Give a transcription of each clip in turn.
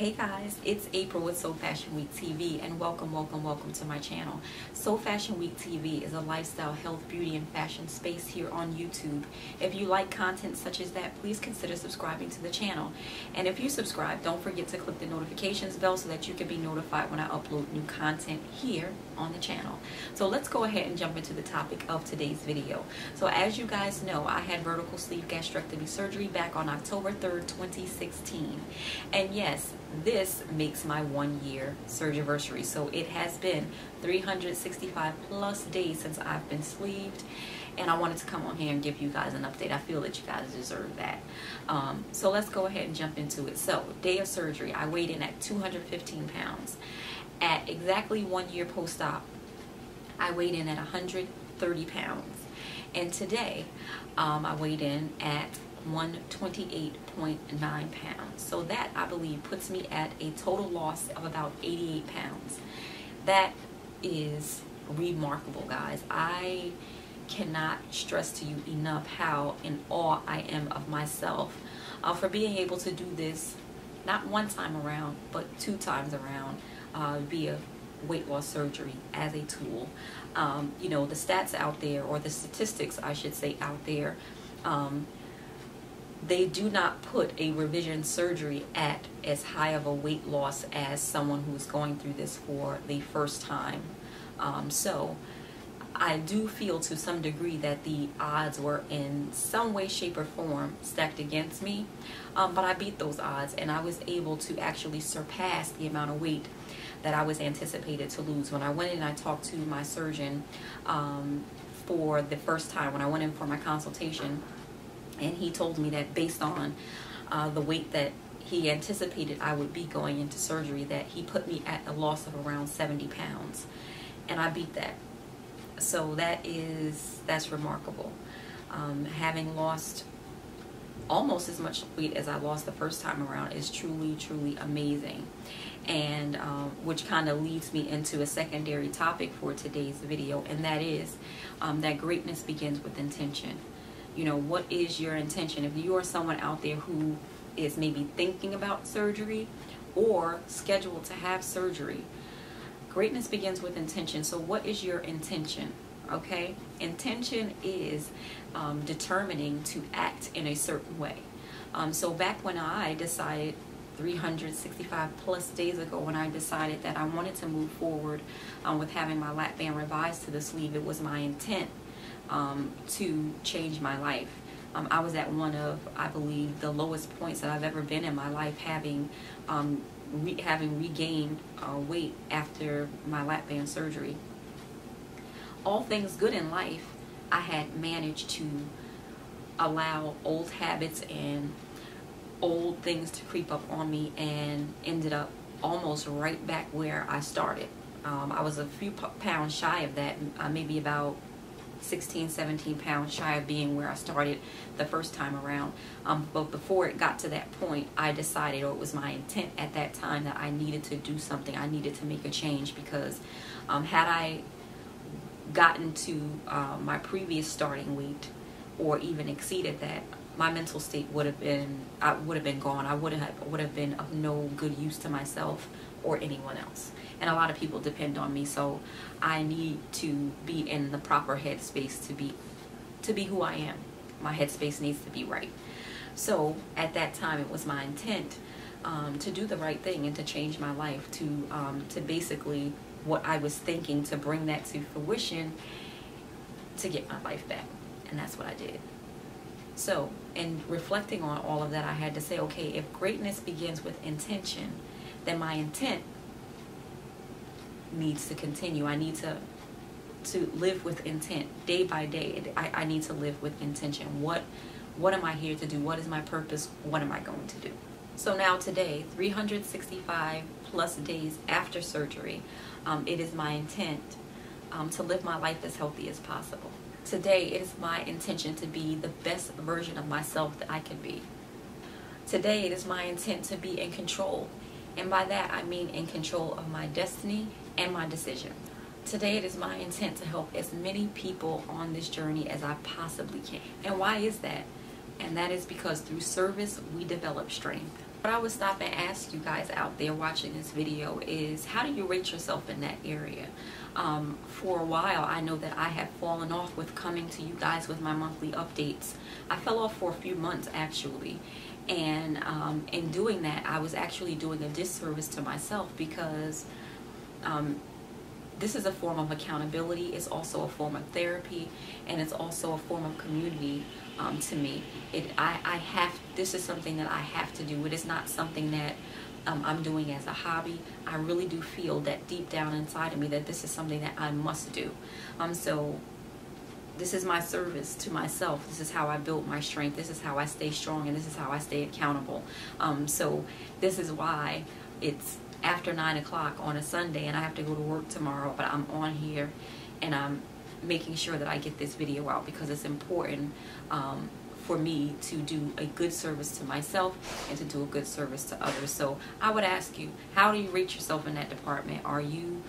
Hey guys, it's April with Sofashionweak TV, and welcome to my channel. Sofashionweak TV is a lifestyle, health, beauty, and fashion space here on YouTube. If you like content such as that, please consider subscribing to the channel. And if you subscribe, don't forget to click the notifications bell so that you can be notified when I upload new content here on the channel. So let's go ahead and jump into the topic of today's video. So as you guys know, I had vertical sleeve gastrectomy surgery back on October 3rd, 2016. And yes, this makes my 1 year surgery. So it has been 365 plus days since I've been sleeved, and I wanted to come on here and give you guys an update. I feel that you guys deserve that. So let's go ahead and jump into it. So day of surgery, I weighed in at 215 pounds. At exactly 1 year post-op, I weighed in at 130 pounds. And today, I weighed in at 128.9 pounds. So that, I believe, puts me at a total loss of about 88 pounds. That is remarkable, guys. I cannot stress to you enough how in awe I am of myself for being able to do this not one time around, but 2 times around via weight loss surgery as a tool. You know, the stats out there, or the statistics I should say out there, they do not put a revision surgery at as high of a weight loss as someone who's going through this for the first time. So I do feel to some degree that the odds were in some way, shape, or form stacked against me, but I beat those odds, and I was able to actually surpass the amount of weight that I was anticipated to lose. When I went in and I talked to my surgeon for the first time, when I went in for my consultation, and he told me that based on the weight that he anticipated I would be going into surgery, that he put me at a loss of around 70 pounds. And I beat that. So that's remarkable. Having lost almost as much weight as I lost the first time around is truly, truly amazing. And which kind of leads me into a secondary topic for today's video, and that is that greatness begins with intention. You know, what is your intention? If you are someone out there who is maybe thinking about surgery or scheduled to have surgery, greatness begins with intention. So what is your intention? Okay, intention is determining to act in a certain way. So back when I decided 365 plus days ago, when I decided that I wanted to move forward with having my lap band revised to the sleeve, it was my intent to change my life. I was at one of, I believe, the lowest points that I've ever been in my life, having regained weight after my lap band surgery. All things good in life, I had managed to allow old habits and old things to creep up on me, and ended up almost right back where I started. I was a few pounds shy of that, maybe about 16, 17 pounds shy of being where I started the first time around. But before it got to that point, I decided, or it was my intent at that time, that I needed to do something. I needed to make a change, because had I gotten to my previous starting weight or even exceeded that, my mental state would have been gone. I would have been of no good use to myself or anyone else. And a lot of people depend on me, so I need to be in the proper headspace to be who I am. My headspace needs to be right. So at that time, it was my intent to do the right thing and to change my life, to basically what I was thinking, to bring that to fruition, to get my life back. And that's what I did. So in reflecting on all of that, I had to say, okay, if greatness begins with intention, then my intent needs to continue. I need to live with intent day by day. I need to live with intention. What am I here to do? What is my purpose? What am I going to do? So now today, 365 plus days after surgery, it is my intent to live my life as healthy as possible. Today, it is my intention to be the best version of myself that I can be. Today, it is my intent to be in control. And by that, I mean in control of my destiny and my decision. Today, it is my intent to help as many people on this journey as I possibly can. And why is that? And that is because through service, we develop strength. What I would stop and ask you guys out there watching this video is, how do you rate yourself in that area? For a while, I know that I had fallen off with coming to you guys with my monthly updates. I fell off for a few months actually, and in doing that, I was actually doing a disservice to myself, because this is a form of accountability. It's also a form of therapy, and it's also a form of community to me. This is something that I have to do. It is not something that I'm doing as a hobby. I really do feel that deep down inside of me that this is something that I must do. So this is my service to myself. This is how I build my strength. This is how I stay strong, and this is how I stay accountable. So this is why it's after 9 o'clock on a Sunday and I have to go to work tomorrow, but I'm on here and I'm making sure that I get this video out, because it's important for me to do a good service to myself and to do a good service to others. So I would ask you, how do you rate yourself in that department? Are you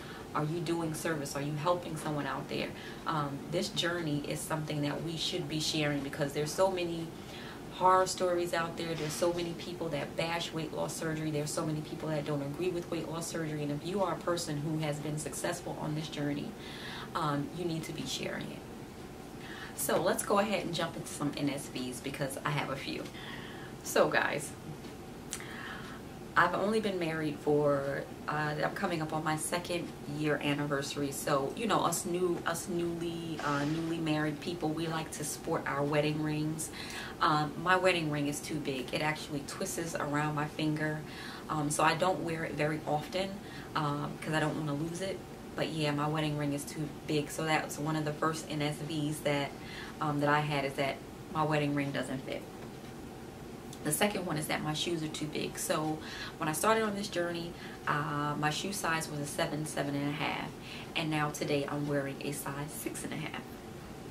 doing service? Are you helping someone out there? This journey is something that we should be sharing, because there's so many horror stories out there. There's so many people that bash weight loss surgery. There's so many people that don't agree with weight loss surgery. And if you are a person who has been successful on this journey, you need to be sharing it. So let's go ahead and jump into some NSVs, because I have a few. So guys, I've only been married for I'm coming up on my 2nd year anniversary. So you know, us newly married people, we like to sport our wedding rings. My wedding ring is too big. It actually twists around my finger, so I don't wear it very often because I don't want to lose it. But yeah, my wedding ring is too big. So that's one of the first NSVs that I had, is that my wedding ring doesn't fit. The second one is that my shoes are too big. So when I started on this journey, my shoe size was a 7, 7.5, and now today I'm wearing a size 6.5.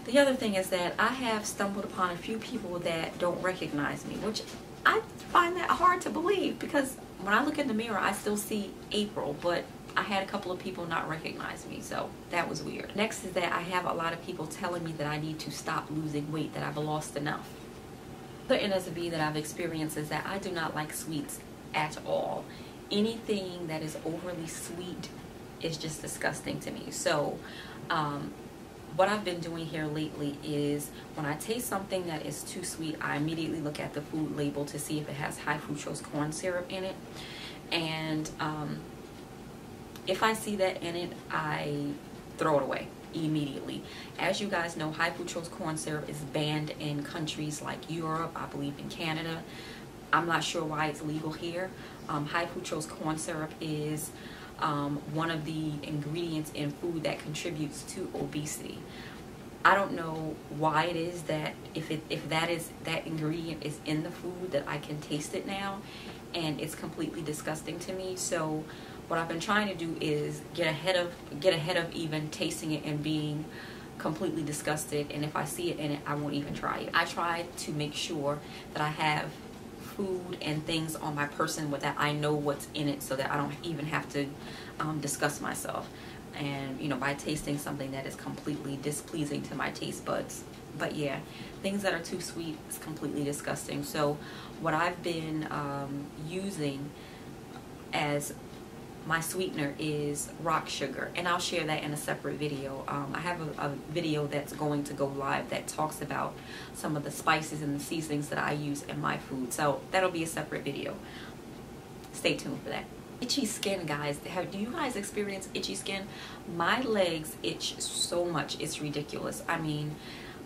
The other thing is that I have stumbled upon a few people that don't recognize me, which I find that hard to believe, because when I look in the mirror, I still see April, but I had a couple of people not recognize me, so that was weird. Next is that I have a lot of people telling me that I need to stop losing weight, that I've lost enough. The NSV that I've experienced is that I do not like sweets at all. Anything that is overly sweet is just disgusting to me. So what I've been doing here lately is, when I taste something that is too sweet, I immediately look at the food label to see if it has high fructose corn syrup in it. And if I see that in it, I throw it away immediately. As you guys know, high fructose corn syrup is banned in countries like Europe, I believe in Canada. I'm not sure why it's legal here. High fructose corn syrup is one of the ingredients in food that contributes to obesity. I don't know why it is that if that ingredient is in the food, that I can taste it now, and it's completely disgusting to me. So what I've been trying to do is get ahead of even tasting it and being completely disgusted, and if I see it in it, I won't even try it. I try to make sure that I have food and things on my person that I know what's in it, so that I don't even have to disgust myself, and you know, by tasting something that is completely displeasing to my taste buds. But yeah, things that are too sweet is completely disgusting. So what I've been using as my sweetener is rock sugar, and I'll share that in a separate video. I have a video that's going to go live that talks about some of the spices and the seasonings that I use in my food, so that'll be a separate video. Stay tuned for that. Itchy skin, guys. Do you guys experience itchy skin? My legs itch so much, it's ridiculous. I mean,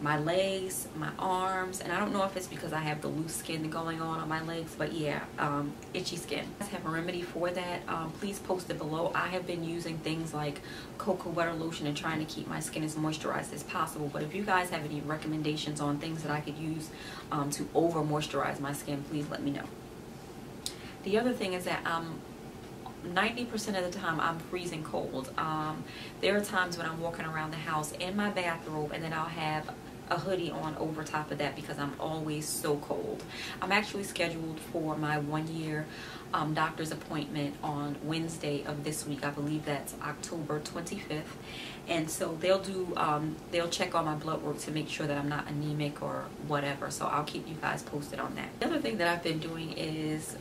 my legs, my arms, and I don't know if it's because I have the loose skin going on my legs, but yeah, itchy skin. If you guys have a remedy for that, please post it below. I have been using things like cocoa butter lotion and trying to keep my skin as moisturized as possible, but if you guys have any recommendations on things that I could use to over moisturize my skin, please let me know. The other thing is that 90% of the time I'm freezing cold. There are times when I'm walking around the house in my bathrobe, and then I'll have a hoodie on over top of that because I'm always so cold. I'm actually scheduled for my 1-year doctor's appointment on Wednesday of this week. I believe that's October 25th. And so they'll check on my blood work to make sure that I'm not anemic or whatever. So I'll keep you guys posted on that. The other thing that I've been doing is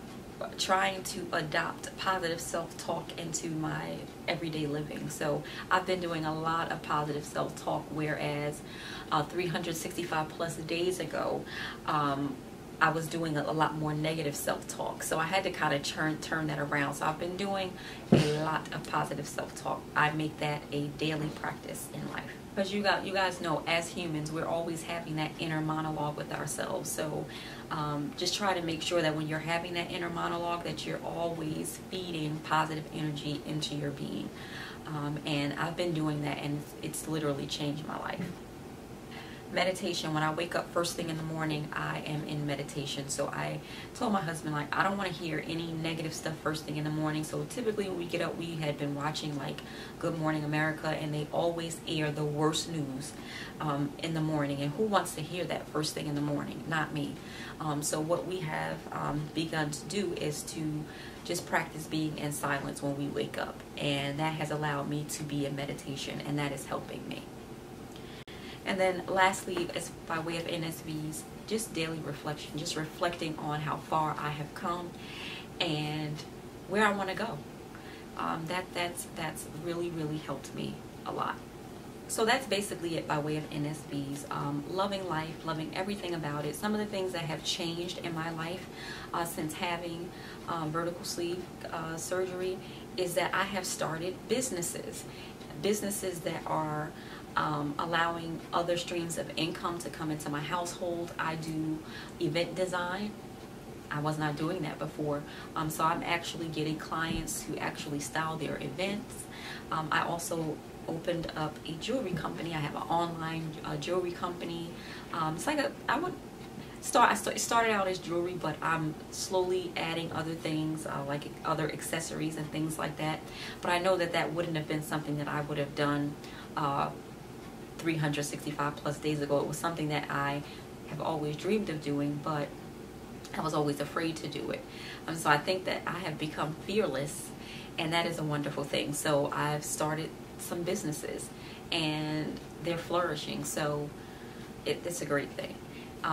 trying to adopt positive self-talk into my everyday living. So I've been doing a lot of positive self-talk, whereas 365 plus days ago, I was doing a lot more negative self-talk. So I had to kind of turn that around. So I've been doing a lot of positive self-talk. I make that a daily practice in life. Because you guys know, as humans, we're always having that inner monologue with ourselves. So just try to make sure that when you're having that inner monologue, that you're always feeding positive energy into your being. And I've been doing that, and it's literally changed my life. Meditation, when I wake up first thing in the morning, I am in meditation. So I told my husband, like, I don't want to hear any negative stuff first thing in the morning. So typically when we get up, we had been watching like Good Morning America, and they always air the worst news in the morning. And who wants to hear that first thing in the morning? Not me. So what we have begun to do is to just practice being in silence when we wake up. And that has allowed me to be in meditation, and that is helping me. And then lastly, as by way of NSVs, just daily reflection, just reflecting on how far I have come and where I want to go. That's really helped me a lot. So that's basically it by way of NSVs. Loving life, loving everything about it. Some of the things that have changed in my life since having vertical sleeve surgery is that I have started businesses that are allowing other streams of income to come into my household. I do event design. I was not doing that before. So I'm actually getting clients who actually style their events. I also opened up a jewelry company. I have an online jewelry company. It's like it started out as jewelry, but I'm slowly adding other things like other accessories and things like that. But I know that wouldn't have been something that I would have done 365 plus days ago. It was something that I have always dreamed of doing, but I was always afraid to do it. So I think that I have become fearless, and that is a wonderful thing. So I've started some businesses, and they're flourishing. So it's a great thing.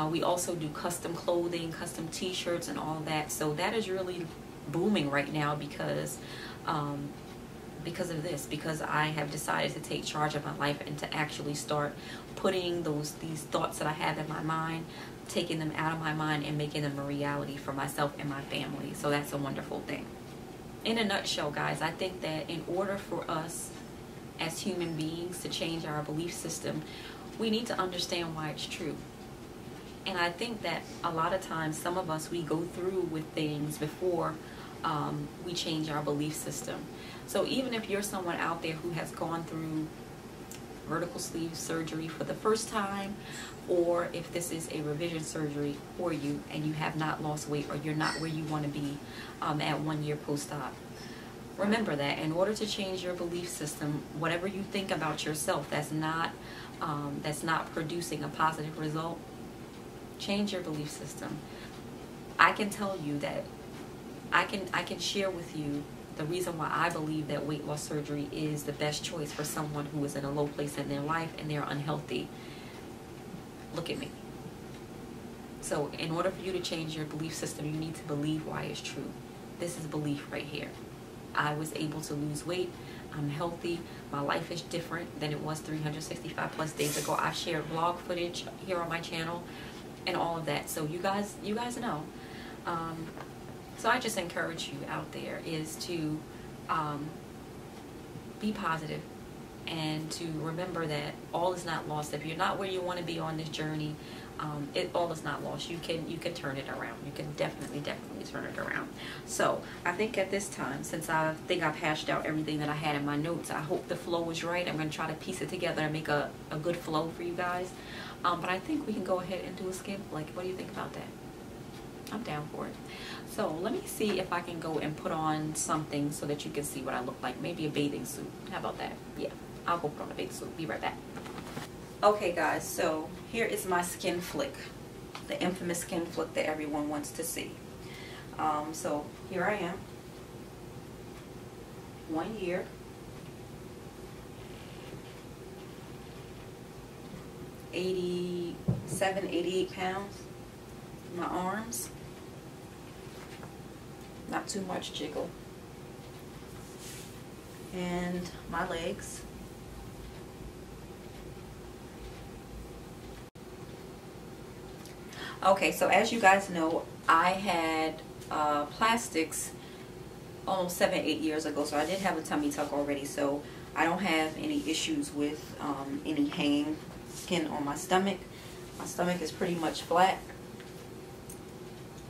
We also do custom clothing, custom t-shirts and all of that. So that is really booming right now because of this, because I have decided to take charge of my life and to actually start putting these thoughts that I have in my mind, taking them out of my mind and making them a reality for myself and my family. So that's a wonderful thing. In a nutshell, guys, I think that in order for us as human beings to change our belief system, we need to understand why it's true. And I think that a lot of times, some of us, we go through with things before we change our belief system. So even if you're someone out there who has gone through vertical sleeve surgery for the first time, or if this is a revision surgery for you and you have not lost weight, or you're not where you want to be at 1 year post-op, remember that in order to change your belief system, whatever you think about yourself that's not producing a positive result, change your belief system. I can tell you that I can share with you the reason why I believe that weight loss surgery is the best choice for someone who is in a low place in their life and they're unhealthy. Look at me. So in order for you to change your belief system, you need to believe why it's true. This is belief right here. I was able to lose weight. I'm healthy. My life is different than it was 365 plus days ago. I've shared vlog footage here on my channel and all of that. So you guys know. So I just encourage you out there is to be positive and to remember that all is not lost. If you're not where you want to be on this journey, all is not lost. You can turn it around. You can definitely turn it around. So I think at this time, since I think I've hashed out everything that I had in my notes, I hope the flow was right. I'm going to try to piece it together and make a good flow for you guys. But I think we can go ahead and do a skip. Like, what do you think about that? I'm down for it. So let me see if I can go and put on something so that you can see what I look like. Maybe a bathing suit. How about that? Yeah, I'll go put on a bathing suit. Be right back. Okay, guys, so here is my skin flick. The infamous skin flick that everyone wants to see. So here I am. 1 year. $87, $88 pounds. My arms. not too much jiggle. And my legs. Okay, so as you guys know, I had plastics almost 7-8 years ago, so I did have a tummy tuck already, so I don't have any issues with any hanging skin on my stomach. My stomach is pretty much flat.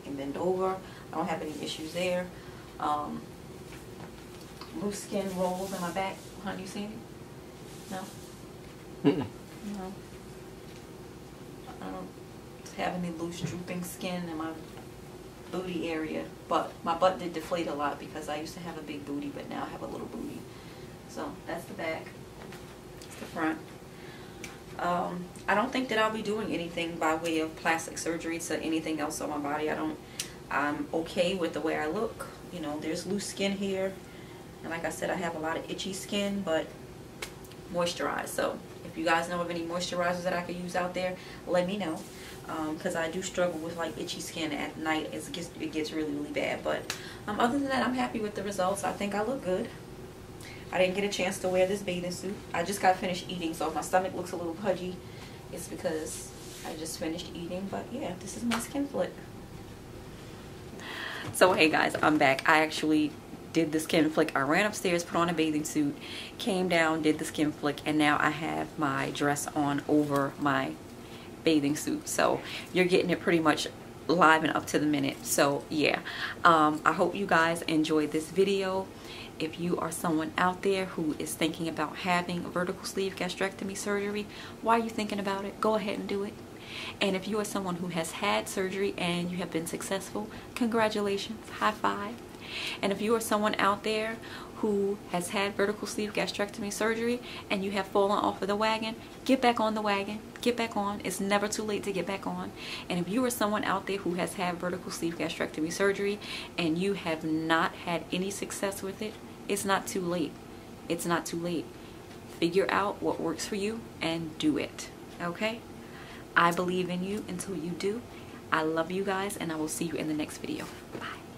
I can bend over. I don't have any issues there. Loose skin rolls in my back. Huh, you seen it? No? No. I don't have any loose drooping skin in my booty area, but my butt did deflate a lot because I used to have a big booty, but now I have a little booty. So that's the back. That's the front. I don't think that I'll be doing anything by way of plastic surgery to anything else on my body. I'm okay with the way I look. You know, there's loose skin here, and like I said, I have a lot of itchy skin, but moisturized. So if you guys know of any moisturizers that I could use out there, let me know, because I do struggle with like itchy skin at night. It gets really bad. But other than that, I'm happy with the results. I think I look good. I didn't get a chance to wear this bathing suit. I just got finished eating, so if my stomach looks a little pudgy, it's because I just finished eating. But yeah, this is my skin flick. So hey guys, I'm back. I actually did the skin flick. I ran upstairs, put on a bathing suit, came down, did the skin flick, and now I have my dress on over my bathing suit. So you're getting it pretty much live and up to the minute. So yeah, I hope you guys enjoyed this video. If you are someone out there who is thinking about having a vertical sleeve gastrectomy surgery, why are you thinking about it? Go ahead and do it. And if you are someone who has had surgery and you have been successful, congratulations, high five. And if you are someone out there who has had vertical sleeve gastrectomy surgery and you have fallen off of the wagon, get back on the wagon. Get back on. It's never too late to get back on. And if you are someone out there who has had vertical sleeve gastrectomy surgery and you have not had any success with it, it's not too late. It's not too late. Figure out what works for you and do it. Okay? I believe in you until you do. I love you guys, and I will see you in the next video. Bye.